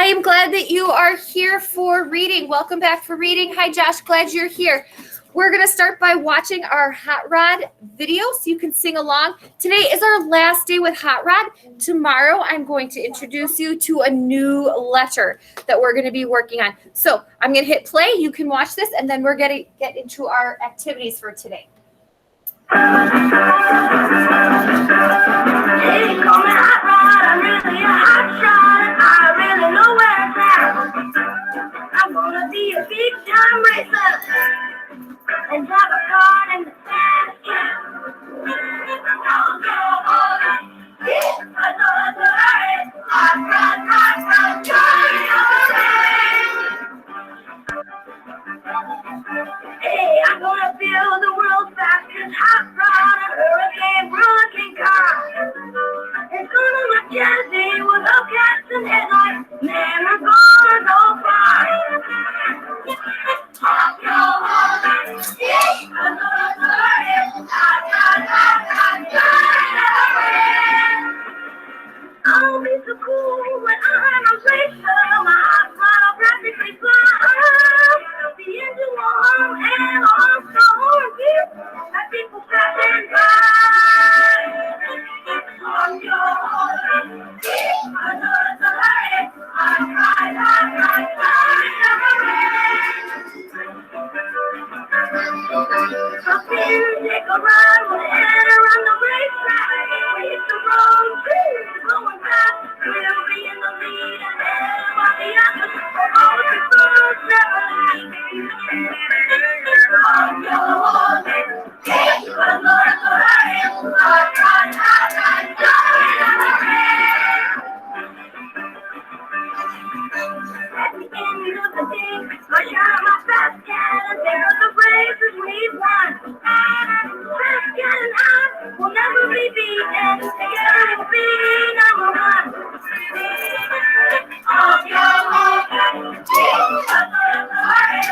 am glad that you are here for reading. Welcome back for reading. Hi, Josh. Glad you're here. We're going to start by watching our Hot Rod video so you can sing along. Today is our last day with Hot Rod. Tomorrow, I'm going to introduce you to a new letter that we're going to be working on. So I'm going to hit play. You can watch this, and then we're going to get into our activities for today. Hey, call me Hot Rod, I'm really a hot shot. I really know where it's at. I'm gonna be a big time racer and drive a car in the sand. I'll go all right. I know it's alright. Hot rod, hey, I'm gonna build the world's fastest hot rod, a hurricane car. It's gonna look jazzy with Hellcats and headlights. Man, we're gonna go far. Hot rod, I know it's alright. Hot rod. I'll be so cool when I'm a racer. My hot rod will practically fly. The engine warm and I'm so deep that people passing by. On your horse, I know it's a hurry. Up in, take a ride, we'll head around the racetrack. We hit the road, going fast. We'll be in the lead and everybody else. All the people never leave. On your horse, I know it's a hurry. At the end of the day, I shine my fast cat and there the races we've won. Fast cat and I will never be beaten. Together we'll be number one. On your horse, I know it's a hurry.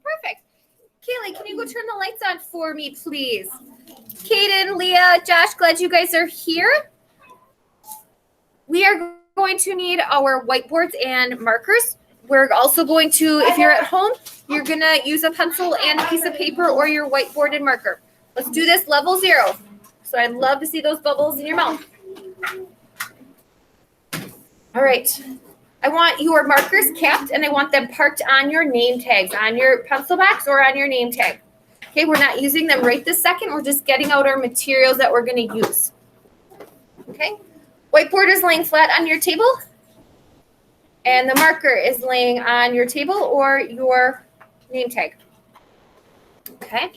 Perfect. Kaylee, can you go turn the lights on for me, please? Kaden, Leah, Josh, glad you guys are here. We are going to need our whiteboards and markers. We're also going to, if you're at home, you're going to use a pencil and a piece of paper or your whiteboard and marker. Let's do this level 0. So I'd love to see those bubbles in your mouth. All right. I want your markers capped, and I want them parked on your name tags, on your pencil box or on your name tag. Okay, we're not using them right this second. We're just getting out our materials that we're going to use. Okay, whiteboard is laying flat on your table, and the marker is laying on your table or your name tag. Okay,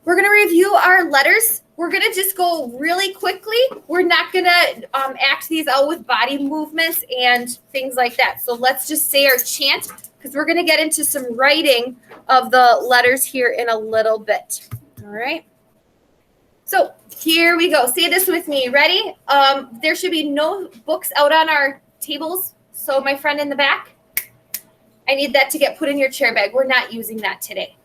we're going to review our letters. We're going to just go really quickly. We're not going to act these out with body movements and things like that. So let's just say our chant, because we're going to get into some writing of the letters here in a little bit. All right. So here we go. Say this with me. Ready? There should be no books out on our tables. So my friend in the back, I need that to get put in your chair bag. We're not using that today.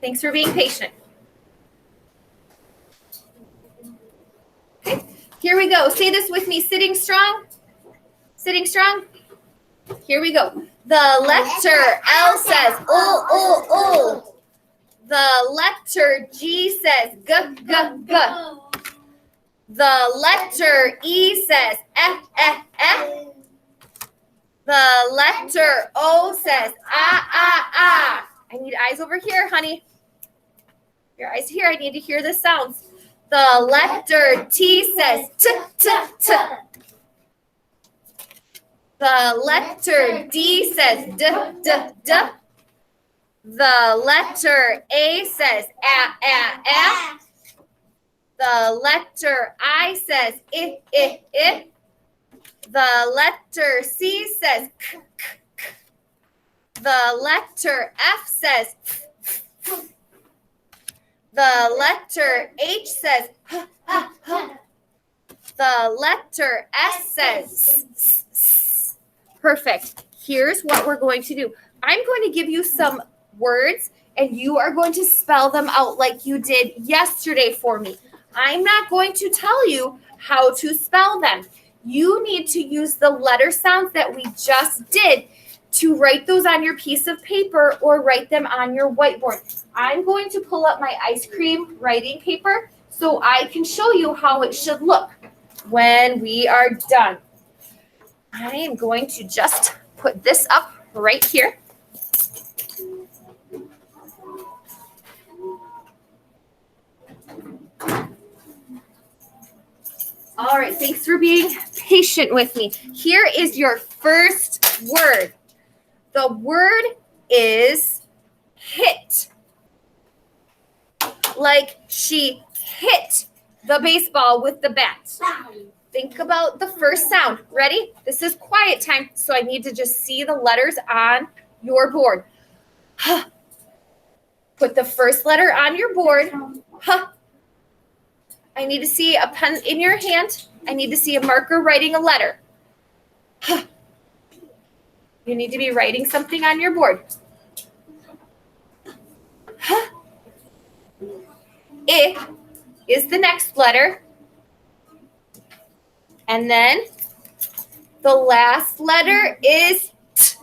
Thanks for being patient. Okay, here we go. Say this with me. Sitting strong. Sitting strong. Here we go. The letter L says, oh, oh, oh. The letter G says, g, g, g. The letter E says, eh, eh, eh. The letter O says, ah, ah, ah. I need eyes over here, honey. Your eyes here. I need to hear the sounds. The letter T says t, t, t. The letter D says d, d, d. The letter A says a, a, a. The letter I says I, I, I. The letter C says k, k, k. The letter F says f, f, f. The letter H says h, h, h. The letter S says. Perfect. Here's what we're going to do. I'm going to give you some words, and you are going to spell them out like you did yesterday for me. I'm not going to tell you how to spell them. You need to use the letter sounds that we just did to write those on your piece of paper or write them on your whiteboard. I'm going to pull up my ice cream writing paper so I can show you how it should look when we are done. I am going to just put this up right here. All right, thanks for being patient with me. Here is your first word. The word is hit. Like she hit the baseball with the bat. Think about the first sound. Ready? This is quiet time, so I need to just see the letters on your board. Put the first letter on your board. I need to see a pen in your hand. I need to see a marker writing a letter. You need to be writing something on your board. I is the next letter. And then the last letter is T.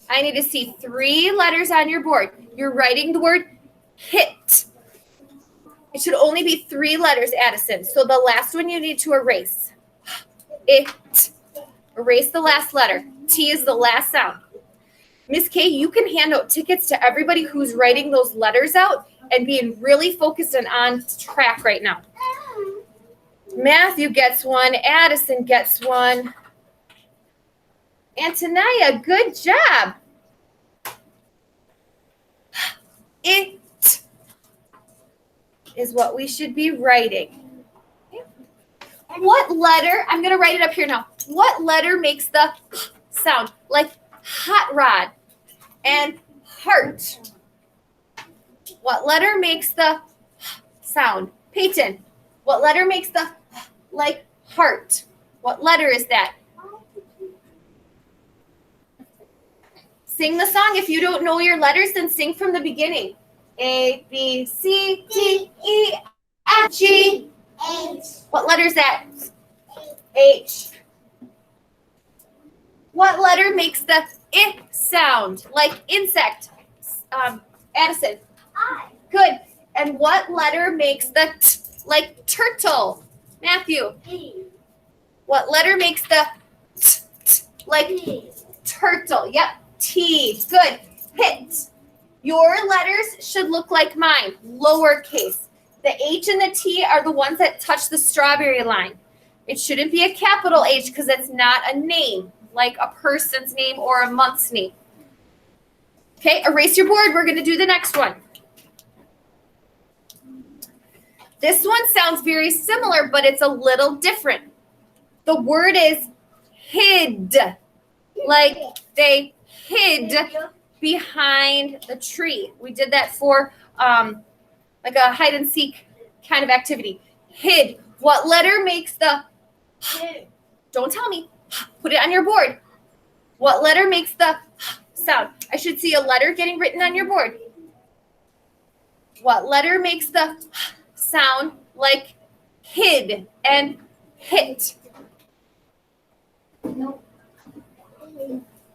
I need to see 3 letters on your board. You're writing the word hit. It should only be 3 letters, Addison. So the last one you need to erase. It. Erase the last letter. T is the last sound. Miss Kay, you can hand out tickets to everybody who's writing those letters out and being really focused and on track right now. Matthew gets one. Addison gets one. Antonia, good job. It is what we should be writing. What letter, I'm going to write it up here now. What letter makes the sound? Like hot rod and heart. What letter makes the sound? Peyton, what letter makes the like heart? What letter is that? Sing the song. If you don't know your letters, then sing from the beginning. A, B, C, D, E, F, G, H. What letter is that? H. What letter makes the I sound? Like insect. Addison. I. Good. And what letter makes the T, like turtle? Matthew. E. What letter makes the T, T like T. Turtle? Yep. T. Good. Hit. Your letters should look like mine, lowercase. The H and the T are the ones that touch the strawberry line. It shouldn't be a capital H because it's not a name, like a person's name or a month's name. Okay, erase your board. We're going to do the next one. This one sounds very similar, but it's a little different. The word is hid, like they hid behind the tree. We did that for like a hide and seek kind of activity. Hid. What letter makes the don't tell me. Put it on your board. What letter makes the sound? I should see a letter getting written on your board. What letter makes the sound like hid and hit?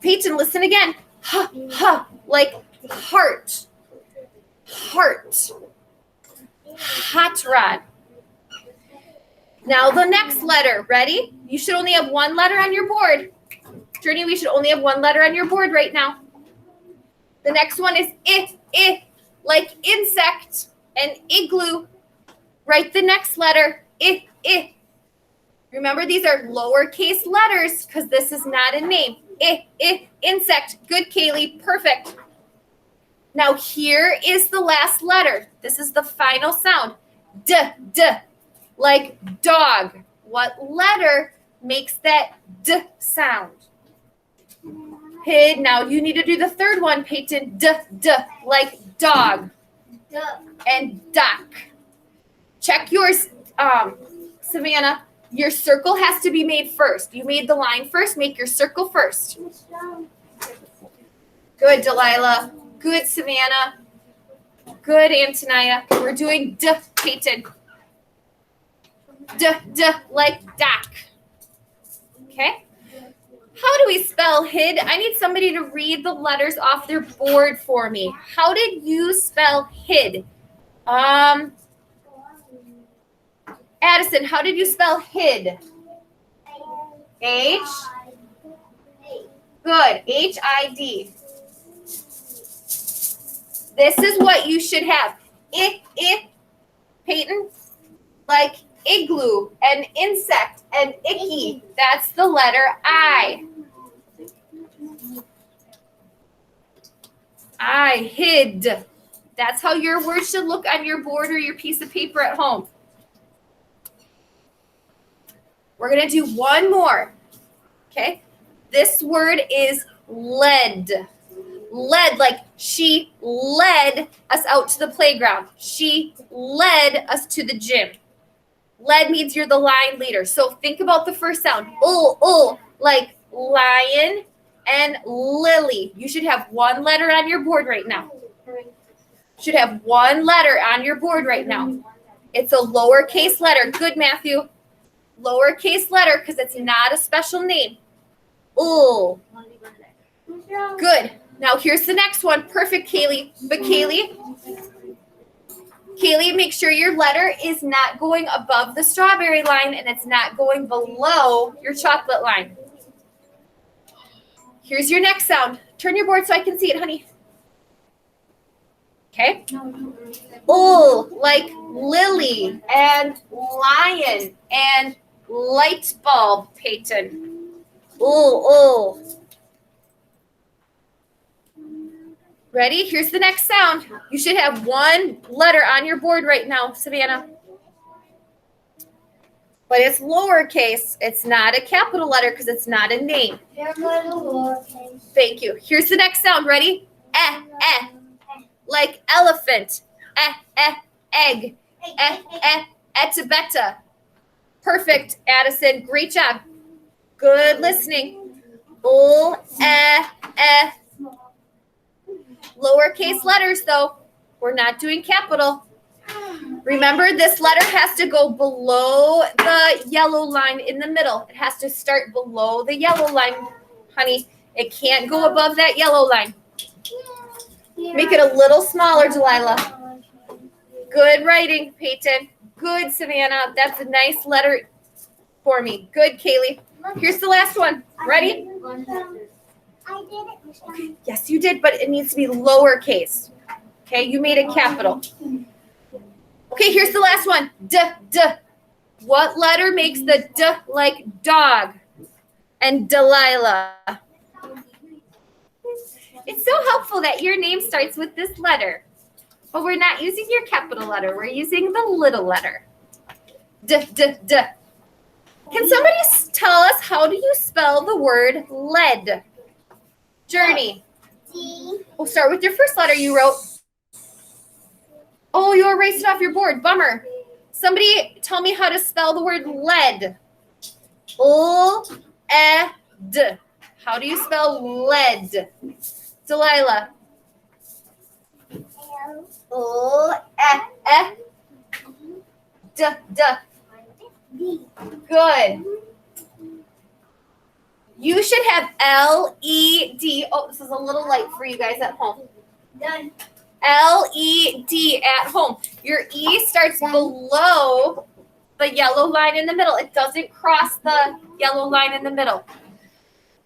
Peyton, listen again. Like heart. Heart. Hot rod. Now the next letter. Ready? You should only have 1 letter on your board. Journey, we should only have 1 letter on your board right now. The next one is I, like insect and igloo. Write the next letter. I. Remember, these are lowercase letters because this is not a name. I, insect. Good, Kaylee. Perfect. Now here is the last letter. This is the final sound. D, like dog. What letter makes that D sound? Hid. Now you need to do the third one, Peyton. D, like dog. Duck. And duck. Check yours. Savannah, your circle has to be made first. You made the line first. Make your circle first. Good, Delilah. Good, Savannah. Good, Antonia. We're doing D, Peyton. D, like dock. Okay? How do we spell hid? I need somebody to read the letters off their board for me. How did you spell hid? Addison, how did you spell hid? H. Good. H-I-D. This is what you should have. Peyton, like igloo, and insect, and icky. That's the letter I. I hid. That's how your word should look on your board or your piece of paper at home. We're going to do one more. Okay? This word is led. Led, like she led us out to the playground. She led us to the gym. Led means you're the line leader. So think about the first sound. Like lion and lily. You should have one letter on your board right now. Should have one letter on your board right now. It's a lowercase letter. Good, Matthew. Lowercase letter because it's not a special name. Good. Now here's the next one. Perfect, Kaylee. But Kaylee, make sure your letter is not going above the strawberry line and it's not going below your chocolate line. Here's your next sound. Turn your board so I can see it, honey. Okay. Like lily and lion and light bulb, Peyton. Ready? Here's the next sound. You should have one letter on your board right now, Savannah. But it's lowercase. It's not a capital letter because it's not a name. Thank you. Here's the next sound. Ready? Like elephant. Egg. Etabeta. Perfect, Addison. Great job. Good listening. Lowercase letters, though. We're not doing capital. Remember, this letter has to go below the yellow line in the middle. It has to start below the yellow line, honey. It can't go above that yellow line. Make it a little smaller, Delilah. Good writing, Peyton. Good, Savannah. That's a nice letter for me. Good, Kaylee. Here's the last one. Ready? I did it. Okay. Yes, you did, but it needs to be lowercase. Okay, you made it capital. Okay, here's the last one. D. What letter makes the D like dog and Delilah? It's so helpful that your name starts with this letter. But we're not using your capital letter. We're using the little letter. D. Can somebody tell us how do you spell the word lead? Journey. D. We'll start with your first letter you wrote. Oh, you erased it off your board. Bummer. Somebody tell me how to spell the word lead. L-E-D. How do you spell lead? Delilah. D. Good. You should have L-E-D. Oh, this is a little light for you guys at home. Done. L-E-D at home. Your E starts below the yellow line in the middle. It doesn't cross the yellow line in the middle.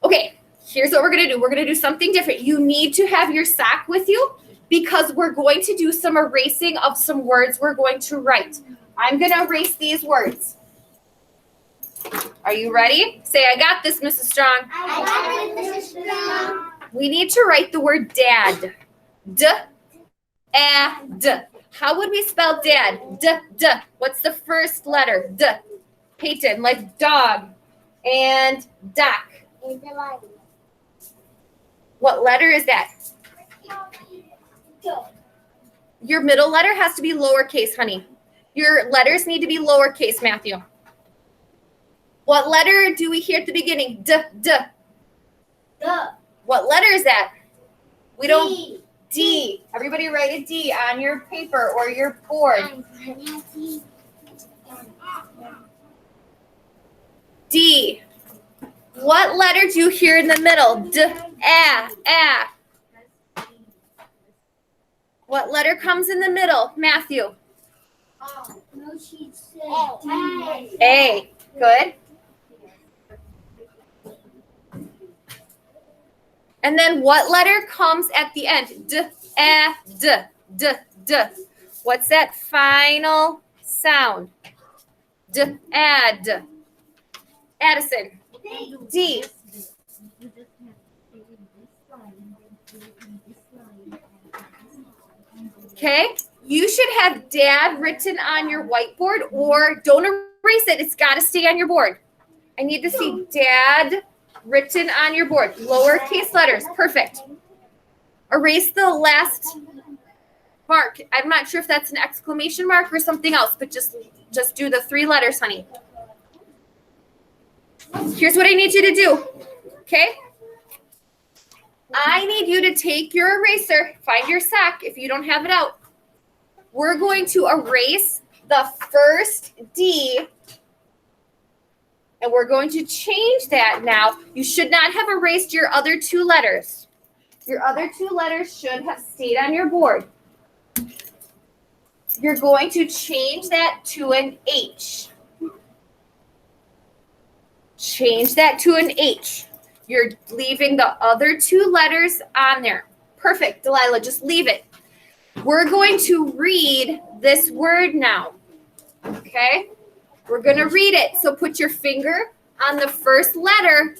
Okay, here's what we're going to do. We're going to do something different. You need to have your sock with you because we're going to do some erasing of some words we're going to write. I'm going to erase these words. Are you ready? Say, I got this, Mrs. Strong. I got it, Mrs. Strong. We need to write the word dad. D-A-D. How would we spell dad? D. What's the first letter? D. Peyton, like dog. And doc. What letter is that? Your middle letter has to be lowercase, honey. Your letters need to be lowercase, Matthew. What letter do we hear at the beginning? D, D. The. What letter is that? We don't. D. D. Everybody write a D on your paper or your board. D. What letter do you hear in the middle? D, A, A. What letter comes in the middle? Matthew. No, she said D. A. Good. And then what letter comes at the end? D, A, D, D, D. What's that final sound? D, add. Addison. D. Okay. You should have Dad written on your whiteboard, or don't erase it. It's got to stay on your board. I need to see Dad written on your board. Lowercase letters. Perfect. Erase the last mark. I'm not sure if that's an exclamation mark or something else, but just do the 3 letters, honey. Here's what I need you to do. Okay? I need you to take your eraser, find your sack if you don't have it out. We're going to erase the first D, and we're going to change that now. You should not have erased your other 2 letters. Your other 2 letters should have stayed on your board. You're going to change that to an H. Change that to an H. You're leaving the other 2 letters on there. Perfect, Delilah, just leave it. We're going to read this word now, okay? We're going to read it. So put your finger on the first letter.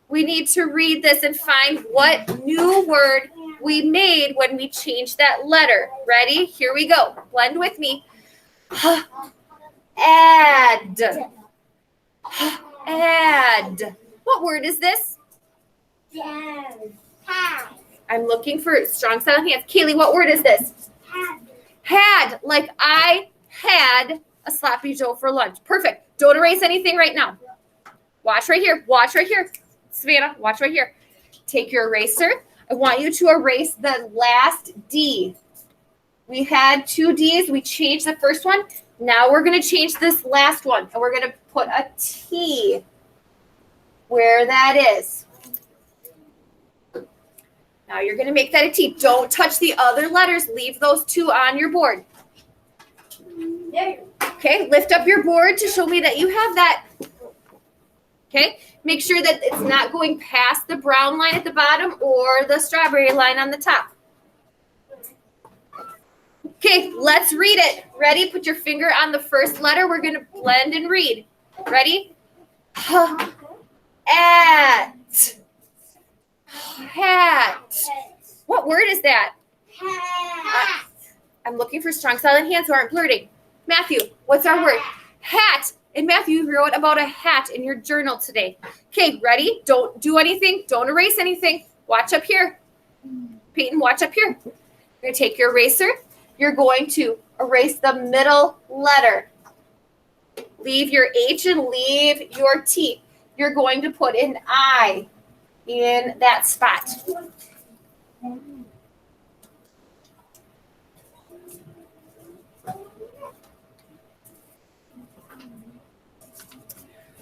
We need to read this and find what new word we made when we changed that letter. Ready? Here we go. Blend with me. Add. Add. What word is this? Dad. I'm looking for strong silent hands. Kaylee, what word is this? Had. Like I had a sloppy Joe for lunch. Perfect. Don't erase anything right now. Watch right here. Watch right here. Savannah, watch right here. Take your eraser. I want you to erase the last D. We had 2 D's. We changed the first one. Now we're going to change this last one, and we're going to put a T where that is. Now you're going to make that a T. Don't touch the other letters. Leave those 2 on your board. Okay, lift up your board to show me that you have that. Okay, make sure that it's not going past the brown line at the bottom or the strawberry line on the top. Okay, let's read it. Ready? Put your finger on the first letter. We're going to blend and read. Ready? At. Hat. What word is that? Hat. I'm looking for strong silent hands who aren't blurting. Matthew, what's our word? Hat. And Matthew, you wrote about a hat in your journal today. Okay, ready? Don't do anything. Don't erase anything. Watch up here. Peyton, watch up here. You're going to take your eraser. You're going to erase the middle letter. Leave your H and leave your T. You're going to put an I in that spot.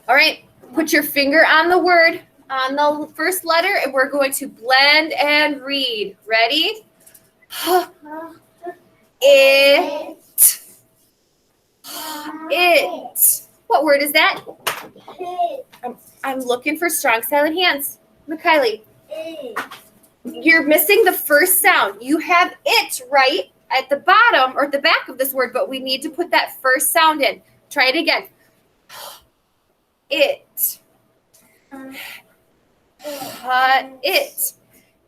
All right, put your finger on the word, on the first letter, and we're going to blend and read. Ready? It. It. What word is that? I'm looking for strong silent hands. Mikaylee, you're missing the first sound. You have it right at the bottom or the back of this word, but we need to put that first sound in. Try it again. It. It.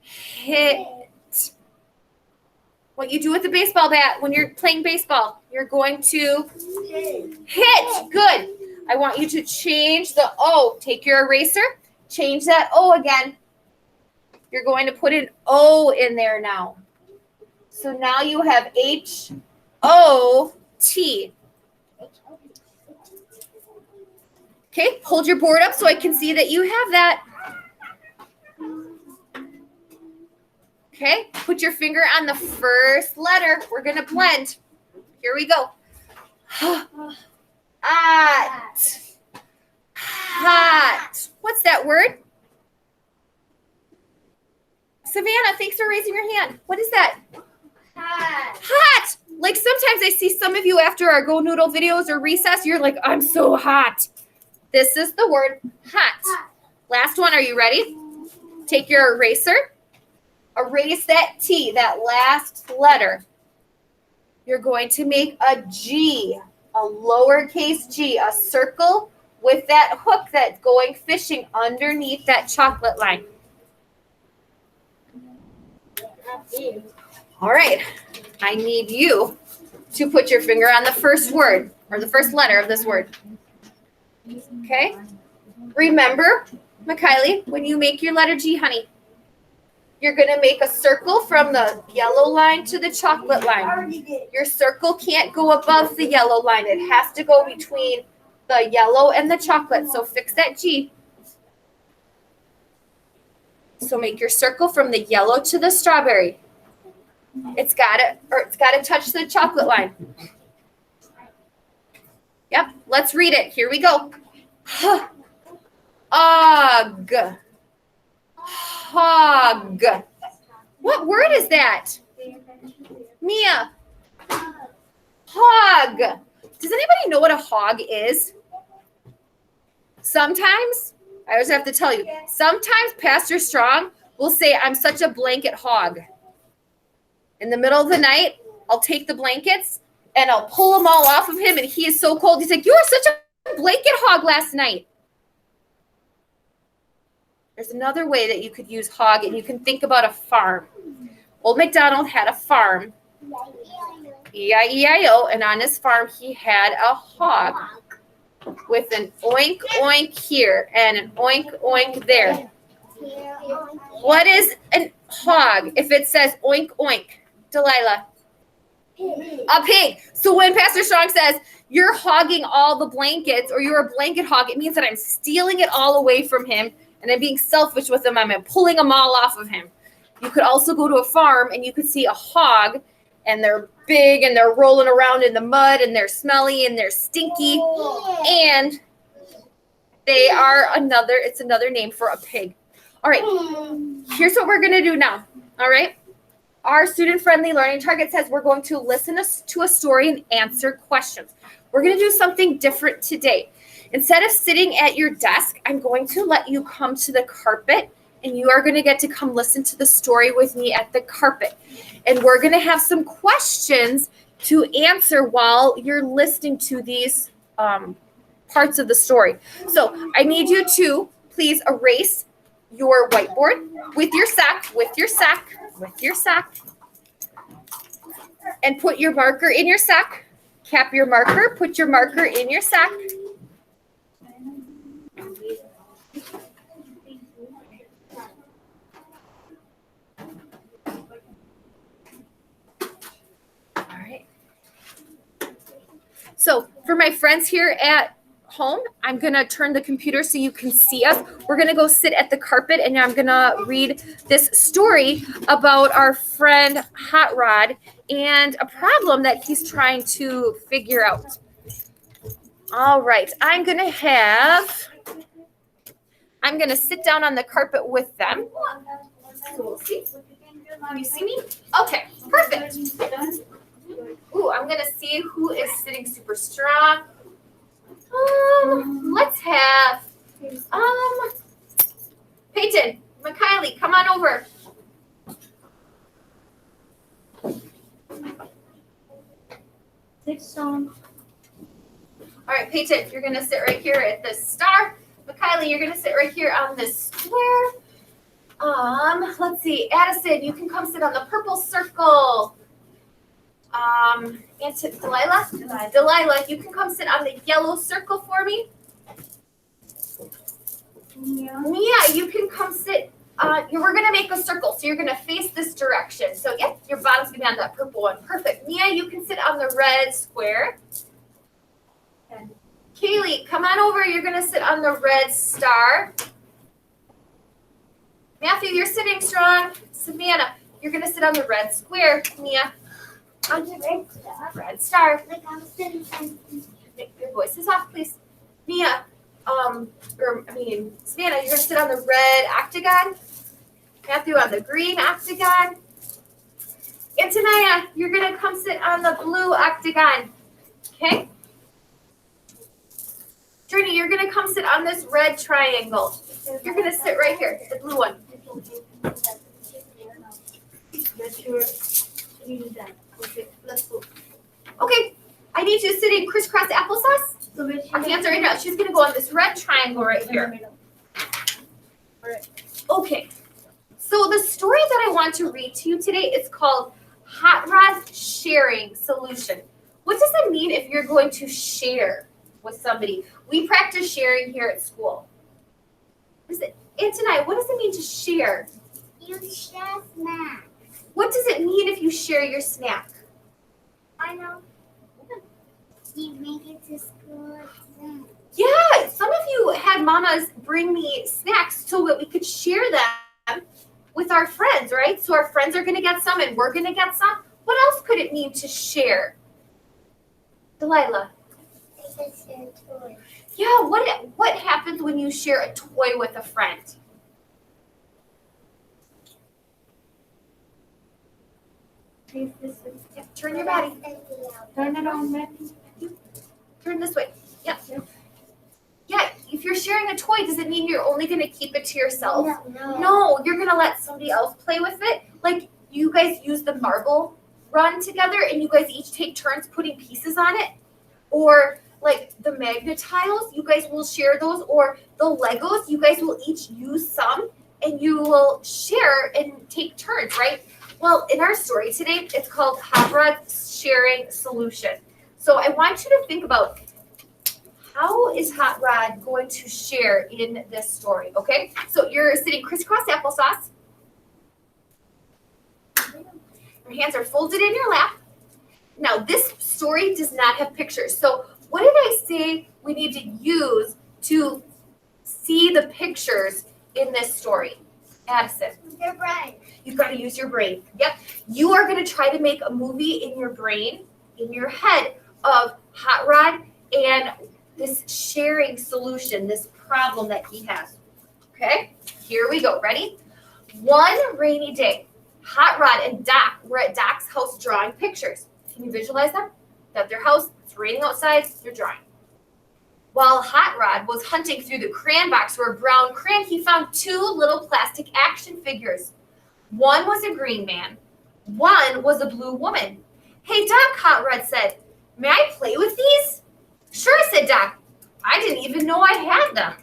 Hit. What you do with the baseball bat when you're playing baseball, you're going to hit. Good. I want you to change the O. Take your eraser, change that O again. You're going to put an O in there now. So now you have H-O-T. Okay, hold your board up so I can see that you have that. Okay, put your finger on the first letter. We're going to blend. Here we go. Hot. Hot. What's that word? Savannah, thanks for raising your hand. What is that? Hot. Hot. Like sometimes I see some of you after our Go Noodle videos or recess, you're like, I'm so hot. This is the word hot. Last one, are you ready? Take your eraser. Erase that T, that last letter. You're going to make a G, a lowercase g, a circle with that hook that's going fishing underneath that chocolate line. All right, I need you to put your finger on the first word or the first letter of this word. Okay? Remember, Mikaylee, when you make your letter G, honey, you're going to make a circle from the yellow line to the chocolate line. Your circle can't go above the yellow line. It has to go between the yellow and the chocolate. So fix that G. So make your circle from the yellow to the strawberry. It's got to touch the chocolate line. Yep, let's read it. Here we go. Hog. Hog. What word is that? Mia. Hog. Does anybody know what a hog is? Sometimes, I always have to tell you, sometimes Pastor Strong will say, I'm such a blanket hog. In the middle of the night, I'll take the blankets and I'll pull them all off of him, and he is so cold. He's like, you were such a blanket hog last night. There's another way that you could use hog, and you can think about a farm. Old MacDonald had a farm, E-I-E-I-O, and on his farm he had a hog with an oink, oink here and an oink, oink there. What is a hog if it says oink, oink, Delilah? A pig. So when Pastor Strong says, you're hogging all the blankets or you're a blanket hog, it means that I'm stealing it all away from him and I'm being selfish with him. I'm pulling them all off of him. You could also go to a farm and you could see a hog and they're big and they're rolling around in the mud and they're smelly and they're stinky. And they are it's another name for a pig. All right, here's what we're going to do now. All right. Our student-friendly learning target says we're going to listen to a story and answer questions. We're going to do something different today. Instead of sitting at your desk, I'm going to let you come to the carpet, and you are going to get to come listen to the story with me at the carpet. And we're going to have some questions to answer while you're listening to these parts of the story. So I need you to please erase your whiteboard with your sack, and put your marker in your sack. Cap your marker, put your marker in your sack. All right. So for my friends here at home, I'm going to turn the computer so you can see us. We're going to go sit at the carpet, and I'm going to read this story about our friend Hot Rod and a problem that he's trying to figure out. All right, I'm going to sit down on the carpet with them. So we'll see. Can you see me? Okay, perfect. Ooh, I'm going to see who is sitting super strong. Let's have Peyton, Mikaylee, come on over. All right, Peyton, you're gonna sit right here at this star. Mikaylee, you're gonna sit right here on this square. Let's see, Addison, you can come sit on the purple circle. And Delilah, you can come sit on the yellow circle for me. Mia, you can come sit. We're going to make a circle, so you're going to face this direction. So, yep, your bottom's going to be on that purple one. Perfect. Mia, you can sit on the red square. Kaylee, come on over. You're going to sit on the red star. Matthew, you're sitting strong. Savannah, you're going to sit on the red square. Mia, On the red star. red star. Like I'm sitting on. Your voice is off, please. Mia, Savannah, you're going to sit on the red octagon. Matthew on the green octagon. Antonia, you're going to come sit on the blue octagon. Okay? Journey, you're going to come sit on this red triangle. You're going to sit right here, the blue one. Okay, I need you sitting crisscross applesauce. Our hands are in now. She's going to go on this red triangle right here. Okay, so the story that I want to read to you today is called Hot Rod Sharing Solution. What does it mean if you're going to share with somebody? We practice sharing here at school. Antonia, what does it mean to share? You share snacks. What does it mean if you share your snack? I know. You make it to school. Yeah, some of you had mamas bring me snacks so that we could share them with our friends, right? So our friends are going to get some and we're going to get some. What else could it mean to share? Delilah. I can share toys. Yeah, what happens when you share a toy with a friend? Yeah, turn your body. Turn it on, Matthew. Turn this way. Yeah. Yeah, if you're sharing a toy, does it mean you're only going to keep it to yourself? No. No, you're going to let somebody else play with it. Like you guys use the marble run together and you guys each take turns putting pieces on it. Or like the magnet tiles, you guys will share those. Or the Legos, you guys will each use some and you will share and take turns, right? Well, in our story today, it's called Hot Rod Sharing Solution. So I want you to think about how is Hot Rod going to share in this story, okay? So you're sitting crisscross applesauce. Your hands are folded in your lap. Now, this story does not have pictures. So what did I say we need to use to see the pictures in this story? Addison. Your brain. You've got to use your brain. Yep. You are going to try to make a movie in your brain, in your head, of Hot Rod and this sharing solution, this problem that he has. Okay? Here we go. Ready? One rainy day, Hot Rod and Doc were at Doc's house drawing pictures. Can you visualize them? At their house, it's raining outside, they're drawing. While Hot Rod was hunting through the crayon box for a brown crayon, he found two little plastic action figures. One was a green man. One was a blue woman. Hey, Doc, Hot Rod said, may I play with these? Sure, said Doc. I didn't even know I had them.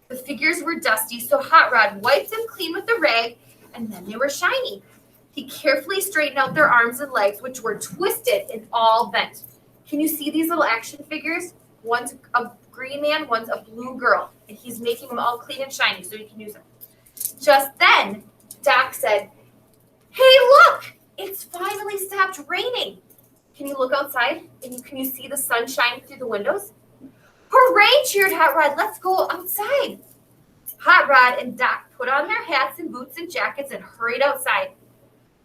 The figures were dusty, so Hot Rod wiped them clean with a rag, and then they were shiny. He carefully straightened out their arms and legs, which were twisted and all bent. Can you see these little action figures? One's a green man, one's a blue girl, and he's making them all clean and shiny so you can use them. Just then, Doc said, hey, look, it's finally stopped raining. Can you look outside and can you see the sun shining through the windows? Hooray, cheered Hot Rod, let's go outside. Hot Rod and Doc put on their hats and boots and jackets and hurried outside.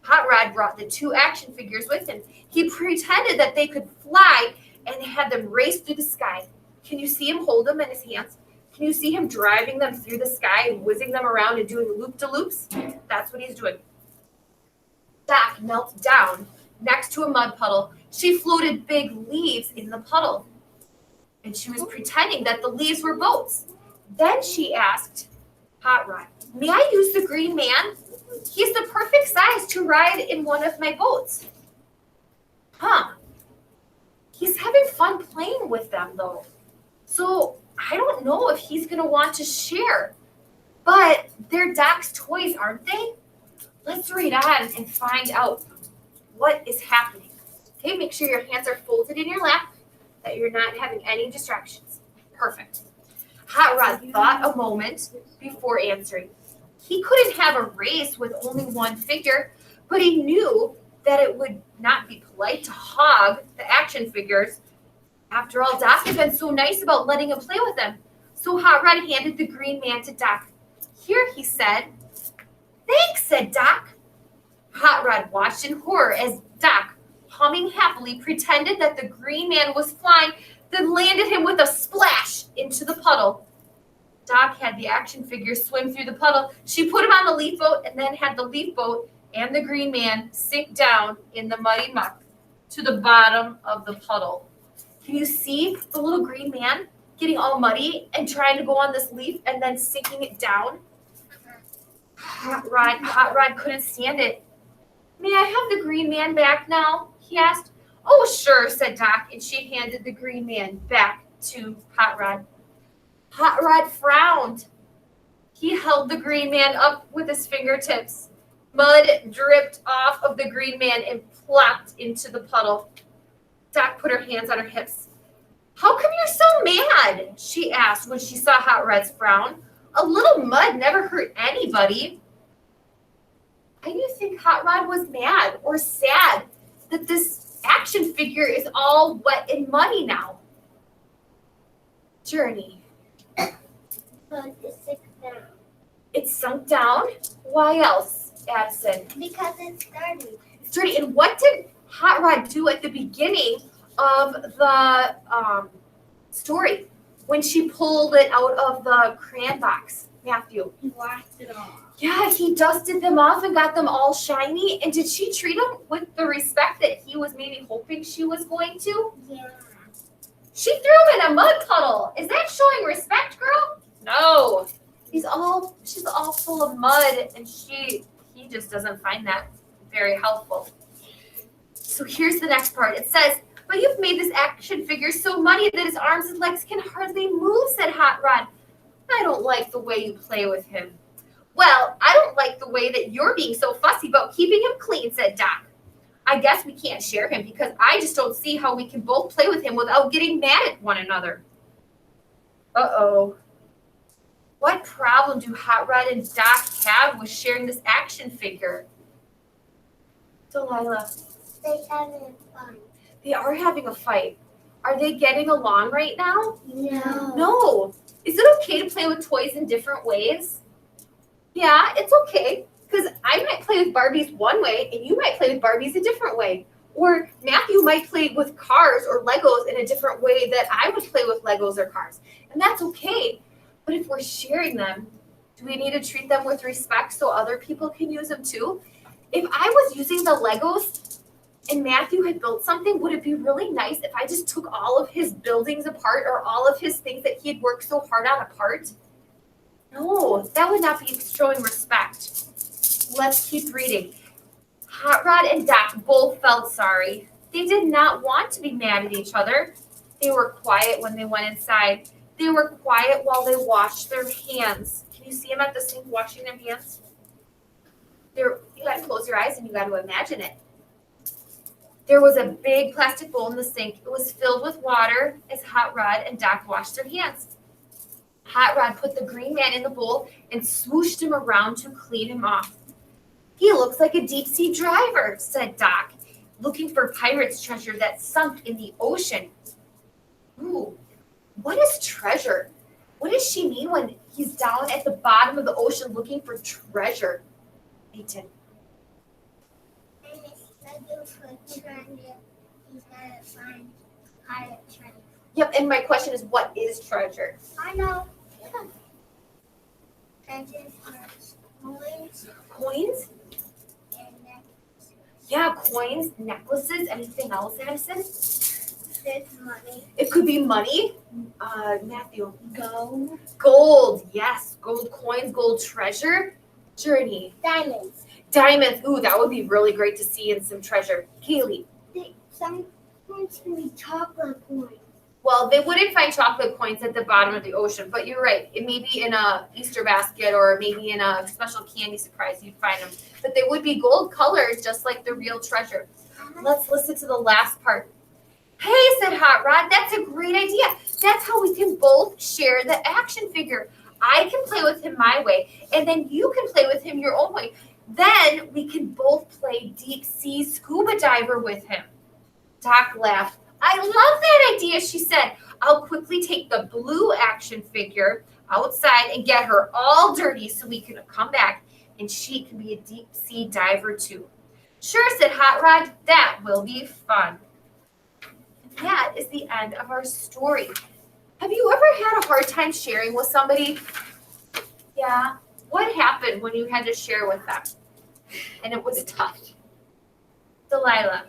Hot Rod brought the two action figures with him. He pretended that they could fly and had them race through the sky. Can you see him hold them in his hands? Can you see him driving them through the sky and whizzing them around and doing loop-de-loops? That's what he's doing. Doc knelt down next to a mud puddle. She floated big leaves in the puddle, and she was pretending that the leaves were boats. Then she asked Hot Rod, may I use the green man? He's the perfect size to ride in one of my boats. Huh. He's having fun playing with them, though. So I don't know if he's going to want to share. But they're Doc's toys, aren't they? Let's read on and find out what is happening. Okay, make sure your hands are folded in your lap, that you're not having any distractions. Perfect. Hot Rod thought a moment before answering. He couldn't have a race with only one figure, but he knew that it would not be polite to hog the action figures After all, Doc had been so nice about letting him play with him. So Hot Rod handed the green man to Doc. Here, he said. Thanks, said Doc. Hot Rod watched in horror as Doc, humming happily, pretended that the green man was flying, then landed him with a splash into the puddle. Doc had the action figure swim through the puddle. She put him on the leaf boat and then had the leaf boat and the green man sink down in the muddy muck to the bottom of the puddle. Can you see the little green man getting all muddy and trying to go on this leaf and then sinking it down? Hot Rod couldn't stand it. May I have the green man back now? He asked. Oh, sure, said Doc, and she handed the green man back to Hot Rod. Hot Rod frowned. He held the green man up with his fingertips. Mud dripped off of the green man and plopped into the puddle. Doc put her hands on her hips. How come you're so mad? She asked when she saw Hot Rod's frown. A little mud never hurt anybody. Why do you think Hot Rod was mad or sad that this action figure is all wet and muddy now? Journey. But it's sick down. It's sunk down? Why else, Addison? Because it's dirty. It's dirty. And what did Hot Rod do at the beginning of the story when she pulled it out of the crayon box, Matthew? He washed it off. Yeah, he dusted them off and got them all shiny. And did she treat him with the respect that he was maybe hoping she was going to? Yeah. She threw him in a mud puddle. Is that showing respect, girl? No. She's all full of mud, and he just doesn't find that very helpful. So here's the next part. It says, but you've made this action figure so muddy that his arms and legs can hardly move, said Hot Rod. I don't like the way you play with him. Well, I don't like the way that you're being so fussy about keeping him clean, said Doc. I guess we can't share him because I just don't see how we can both play with him without getting mad at one another. Uh-oh. What problem do Hot Rod and Doc have with sharing this action figure? Delilah. They having fun. They are having a fight. Are they getting along right now? No. No. Is it okay to play with toys in different ways? Yeah, it's okay. Because I might play with Barbies one way and you might play with Barbies a different way. Or Matthew might play with cars or Legos in a different way that I would play with Legos or cars. And that's okay. But if we're sharing them, do we need to treat them with respect so other people can use them too? If I was using the Legos and Matthew had built something, would it be really nice if I just took all of his buildings apart or all of his things that he had worked so hard on apart? No, that would not be showing respect. Let's keep reading. Hot Rod and Doc both felt sorry. They did not want to be mad at each other. They were quiet when they went inside. They were quiet while they washed their hands. Can you see them at the sink washing their hands? You got to close your eyes and you got to imagine it. There was a big plastic bowl in the sink. It was filled with water as Hot Rod and Doc washed their hands. Hot Rod put the green man in the bowl and swooshed him around to clean him off. He looks like a deep-sea diver, said Doc, looking for pirate's treasure that sunk in the ocean. Ooh, what is treasure? What does she mean when he's down at the bottom of the ocean looking for treasure? Peyton. And it's looking for treasure. He's gotta find pirate treasure. Yep, and my question is, what is treasure? I know. Treasures are coins Coins? and necklaces. Yeah, coins, necklaces, anything else, Addison? There's money. It could be money. Matthew. Gold. Gold, yes. Gold coins, gold treasure. Journey. Diamonds. Diamonds. Ooh, that would be really great to see in some treasure. Kaylee. Some coins can be chocolate coins. Well, they wouldn't find chocolate coins at the bottom of the ocean, but you're right. It may be in a Easter basket or maybe in a special candy surprise you'd find them. But they would be gold colored, just like the real treasure. Let's listen to the last part. Hey, said Hot Rod, that's a great idea. That's how we can both share the action figure. I can play with him my way, and then you can play with him your own way. Then we can both play deep sea scuba diver with him. Doc laughed. I love that idea. She said, I'll quickly take the blue action figure outside and get her all dirty so we can come back and she can be a deep sea diver too. Sure, said Hot Rod. That will be fun. And that is the end of our story. Have you ever had a hard time sharing with somebody? Yeah. What happened when you had to share with them? And it was tough. Delilah.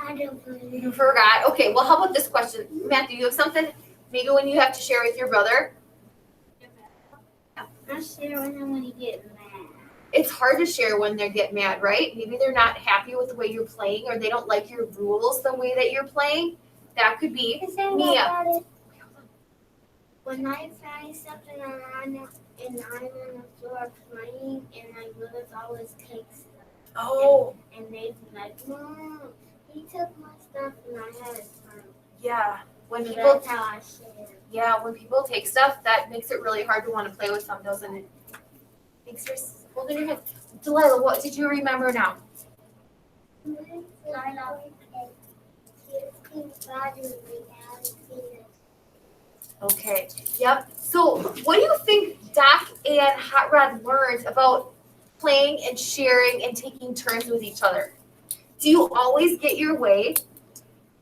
I don't believe. You forgot. Okay, well, how about this question? Matthew, you have something? Maybe when you have to share with your brother? I share with him when he gets mad. It's hard to share when they get mad, right? Maybe they're not happy with the way you're playing or they don't like your rules the way that you're playing. That could be Mia. When I find something around and I'm on the floor playing and my brothers always take stuff. Oh, And they be like, Mom, he took my stuff and I had it fun. yeah. When So people that's how I share. Yeah, when people take stuff, that makes it really hard to want to play with them, doesn't it? Thanks for holding your head. Delilah, what did you remember now? Okay. Yep. So, what do you think Doc and Hot Rod learned about playing and sharing and taking turns with each other? Do you always get your way?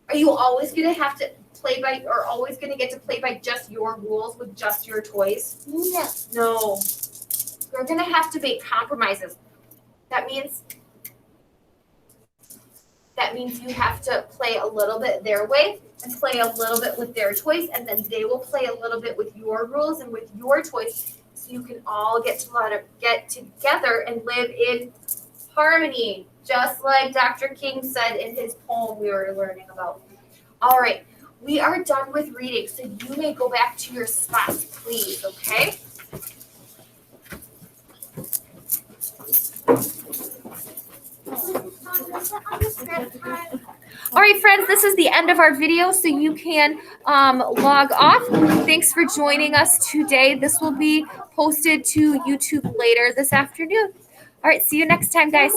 Are you always going to have to play by, or always going to get to play by just your rules with just your toys? No. No. You're going to have to make compromises. That means you have to play a little bit their way and play a little bit with their toys, and then they will play a little bit with your rules and with your toys, so you can all get together and live in harmony, just like Dr. King said in his poem we were learning about. All right, we are done with reading, so you may go back to your spots, please, okay? All right, friends, this is the end of our video, so you can log off. Thanks for joining us today. This will be posted to YouTube later this afternoon. All right, see you next time, guys.